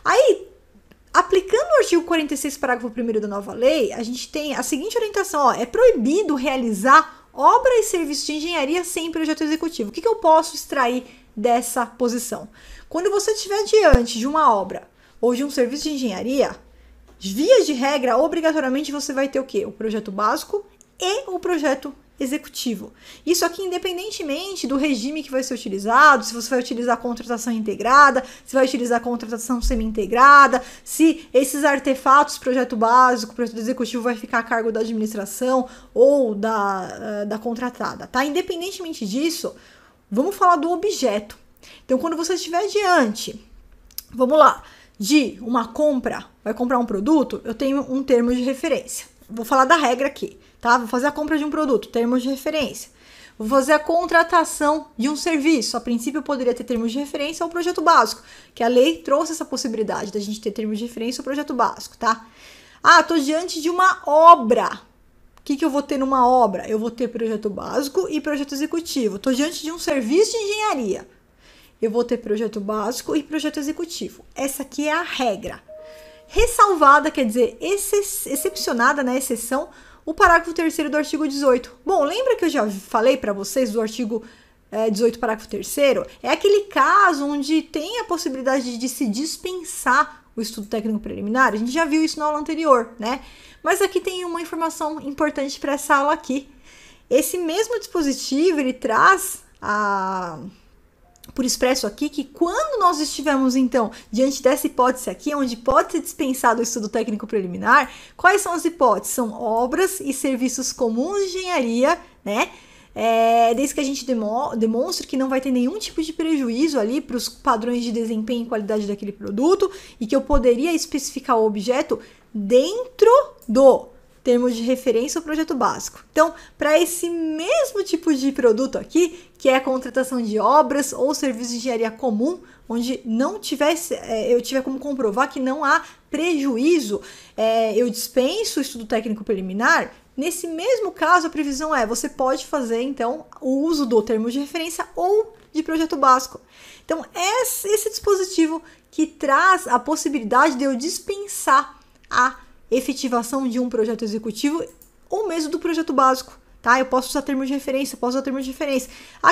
Aí, aplicando o artigo 46, parágrafo 1º da nova lei, a gente tem a seguinte orientação, ó, é proibido realizar obra e serviço de engenharia sem projeto executivo. O que eu posso extrair dessa posição? Quando você estiver diante de uma obra ou de um serviço de engenharia, via de regra, obrigatoriamente você vai ter o quê? O projeto básico e o projeto executivo. Isso aqui independentemente do regime que vai ser utilizado, se você vai utilizar contratação integrada, se vai utilizar contratação semi-integrada, se esses artefatos, projeto básico, projeto executivo vai ficar a cargo da administração ou da contratada, tá? Independentemente disso, vamos falar do objeto. Então, quando você estiver diante, vamos lá, de uma compra, vai comprar um produto, eu tenho um termo de referência. Vou falar da regra aqui, tá? Vou fazer a compra de um produto, termos de referência. Vou fazer a contratação de um serviço. A princípio, eu poderia ter termos de referência ao projeto básico, que a lei trouxe essa possibilidade da gente ter termos de referência ao projeto básico, tá? Ah, tô diante de uma obra. O que eu vou ter numa obra? Eu vou ter projeto básico e projeto executivo. Tô diante de um serviço de engenharia. Eu vou ter projeto básico e projeto executivo. Essa aqui é a regra. Ressalvada, quer dizer, excepcionada na exceção, o parágrafo 3º do artigo 18. Bom, lembra que eu já falei para vocês do artigo 18, parágrafo 3º? É aquele caso onde tem a possibilidade de se dispensar o estudo técnico preliminar. A gente já viu isso na aula anterior, né? Mas aqui tem uma informação importante para essa aula aqui. Esse mesmo dispositivo, ele traz por expresso aqui, que quando nós estivermos, então, diante dessa hipótese aqui, onde pode ser dispensado o estudo técnico preliminar, quais são as hipóteses? São obras e serviços comuns de engenharia, né? Desde que a gente demonstre que não vai ter nenhum tipo de prejuízo ali para os padrões de desempenho e qualidade daquele produto e que eu poderia especificar o objeto dentro do termo de referência ao projeto básico. Então, para esse mesmo tipo de produto aqui, que é a contratação de obras ou serviço de engenharia comum, onde não tivesse, eu tiver como comprovar que não há prejuízo, eu dispenso o estudo técnico preliminar. Nesse mesmo caso, a previsão você pode fazer, então, o uso do termo de referência ou de projeto básico. Então, esse dispositivo que traz a possibilidade de eu dispensar a efetivação de um projeto executivo ou mesmo do projeto básico, tá? Eu posso usar termos de referência,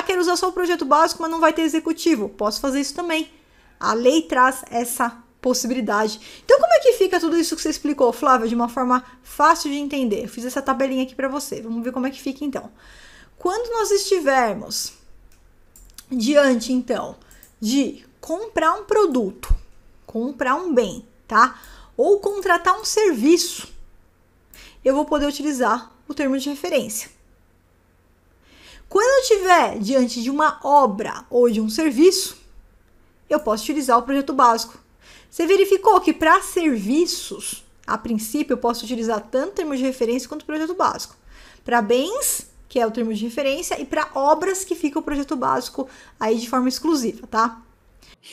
quero usar só o projeto básico, mas não vai ter executivo. Posso fazer isso também. A lei traz essa possibilidade. Então, como é que fica tudo isso que você explicou, Flávia, de uma forma fácil de entender? Eu fiz essa tabelinha aqui para você. Vamos ver como é que fica, então. Quando nós estivermos diante, então, de comprar um produto, comprar um bem, tá? Ou contratar um serviço, eu vou poder utilizar o termo de referência. Quando eu estiver diante de uma obra ou de um serviço, eu posso utilizar o projeto básico. Você verificou que para serviços, a princípio, eu posso utilizar tanto o termo de referência quanto o projeto básico. Para bens, que é o termo de referência, e para obras, que fica o projeto básico aí de forma exclusiva, tá?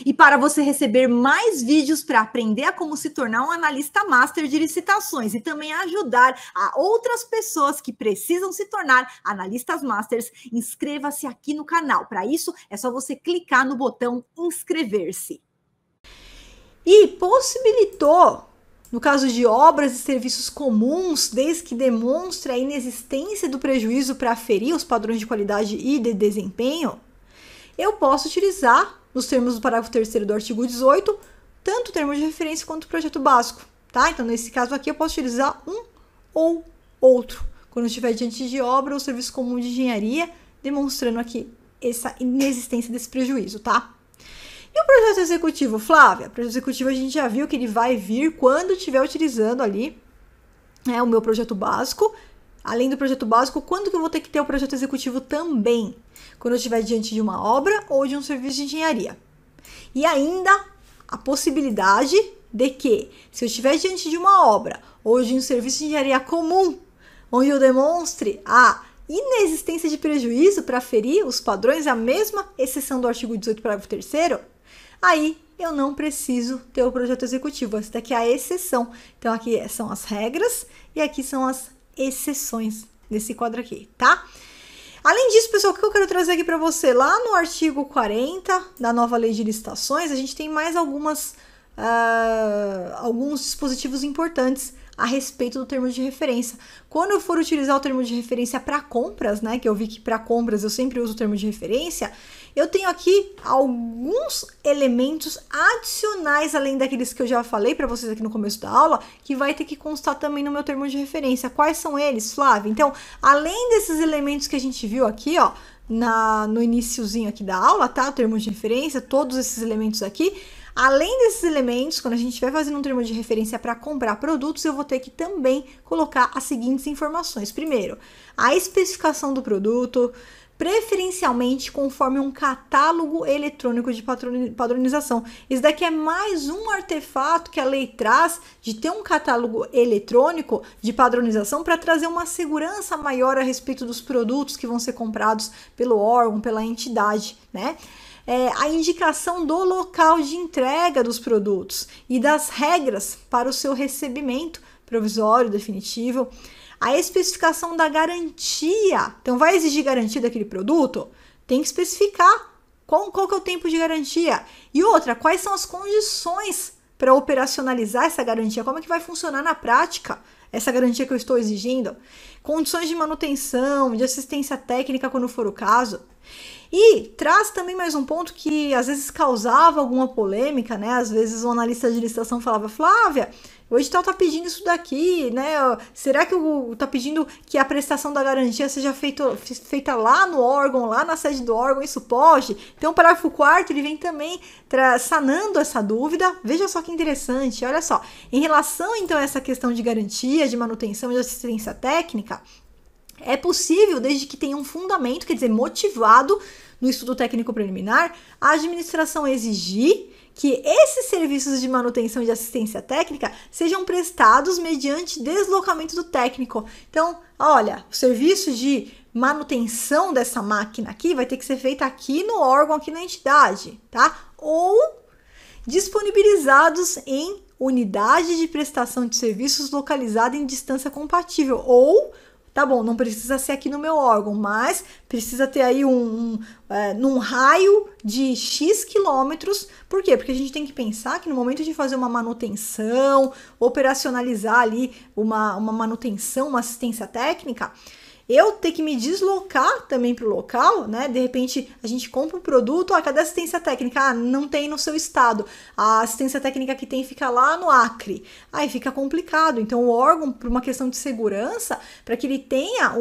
E para você receber mais vídeos para aprender a como se tornar um analista master de licitações e também ajudar a outras pessoas que precisam se tornar analistas masters, inscreva-se aqui no canal. Para isso, é só você clicar no botão inscrever-se. E possibilitou, no caso de obras e serviços comuns, desde que demonstre a inexistência do prejuízo para aferir os padrões de qualidade e de desempenho, eu posso utilizar, nos termos do parágrafo 3º do artigo 18, tanto o termo de referência quanto o projeto básico, tá? Então, nesse caso aqui, eu posso utilizar um ou outro, quando eu estiver diante de obra ou serviço comum de engenharia, demonstrando aqui essa inexistência desse prejuízo, tá? E o projeto executivo, Flávia? O projeto executivo a gente já viu que ele vai vir quando estiver utilizando ali o meu projeto básico. Além do projeto básico, quando que eu vou ter que ter o projeto executivo também? Quando eu estiver diante de uma obra ou de um serviço de engenharia. E ainda a possibilidade de que, se eu estiver diante de uma obra ou de um serviço de engenharia comum, onde eu demonstre a inexistência de prejuízo para aferir os padrões, a mesma exceção do artigo 18, parágrafo 3º, aí eu não preciso ter o projeto executivo. Essa daqui é a exceção. Então, aqui são as regras e aqui são as exceções desse quadro aqui, tá? Além disso, pessoal, o que eu quero trazer aqui para você? Lá no artigo 40 da nova lei de licitações, a gente tem mais algumas alguns dispositivos importantes a respeito do termo de referência. Quando eu for utilizar o termo de referência para compras, né, que eu vi que para compras eu sempre uso o termo de referência, eu tenho aqui alguns elementos adicionais, além daqueles que eu já falei para vocês aqui no começo da aula, que vai ter que constar também no meu termo de referência. Quais são eles, Flávia? Então, além desses elementos que a gente viu aqui, ó, no iniciozinho aqui da aula, tá? O termo de referência, todos esses elementos aqui. Além desses elementos, quando a gente estiver fazendo um termo de referência para comprar produtos, eu vou ter que também colocar as seguintes informações. Primeiro, a especificação do produto, preferencialmente conforme um catálogo eletrônico de padronização. Isso daqui é mais um artefato que a lei traz de ter um catálogo eletrônico de padronização para trazer uma segurança maior a respeito dos produtos que vão ser comprados pelo órgão, pela entidade, né? A indicação do local de entrega dos produtos e das regras para o seu recebimento provisório, definitivo, a especificação da garantia. Então, vai exigir garantia daquele produto? Tem que especificar qual que é o tempo de garantia. E outra, quais são as condições para operacionalizar essa garantia? Como é que vai funcionar na prática essa garantia que eu estou exigindo? Condições de manutenção, de assistência técnica quando for o caso. E traz também mais um ponto que às vezes causava alguma polêmica, né? Às vezes o analista de licitação falava, Flávia, o edital tá pedindo isso daqui, né? Será que tá pedindo que a prestação da garantia seja feita lá no órgão, lá na sede do órgão? Isso pode? Então o parágrafo 4º, ele vem também sanando essa dúvida. Veja só que interessante, olha só. Em relação, então, a essa questão de garantia, de manutenção e de assistência técnica, é possível, desde que tenha um fundamento, quer dizer, motivado no estudo técnico preliminar, a administração exigir que esses serviços de manutenção e de assistência técnica sejam prestados mediante deslocamento do técnico. Então, olha, o serviço de manutenção dessa máquina aqui vai ter que ser feito aqui no órgão, aqui na entidade, tá? Ou disponibilizados em unidade de prestação de serviços localizada em distância compatível, ou tá bom, não precisa ser aqui no meu órgão, mas precisa ter aí num raio de X quilômetros. Por quê? Porque a gente tem que pensar que no momento de fazer uma manutenção, operacionalizar ali uma manutenção, uma assistência técnica, eu ter que me deslocar também para o local, né? De repente, a gente compra um produto, cadê a assistência técnica? Ah, não tem no seu estado. A assistência técnica que tem fica lá no Acre. Aí fica complicado. Então, o órgão, por uma questão de segurança, para que ele tenha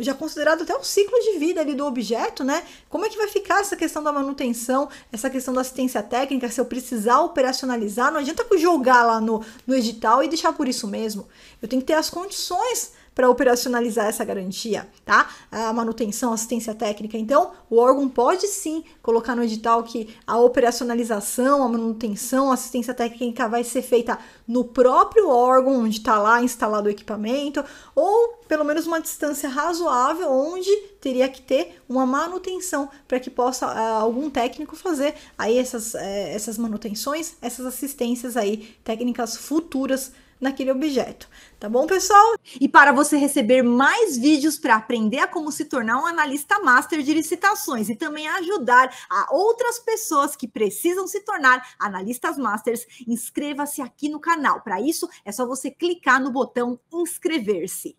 já considerado até o ciclo de vida ali do objeto, né? Como é que vai ficar essa questão da manutenção, essa questão da assistência técnica, se eu precisar operacionalizar? Não adianta jogar lá no edital e deixar por isso mesmo. Eu tenho que ter as condições para operacionalizar essa garantia, tá? A manutenção, assistência técnica. Então, o órgão pode sim colocar no edital que a operacionalização, a manutenção, a assistência técnica vai ser feita no próprio órgão onde está lá instalado o equipamento, ou pelo menos uma distância razoável onde teria que ter uma manutenção para que possa algum técnico fazer aí essas manutenções, essas assistências aí técnicas futuras naquele objeto. Tá bom, pessoal? E para você receber mais vídeos para aprender a como se tornar um analista master de licitações e também ajudar a outras pessoas que precisam se tornar analistas masters, inscreva-se aqui no canal. Para isso, é só você clicar no botão inscrever-se.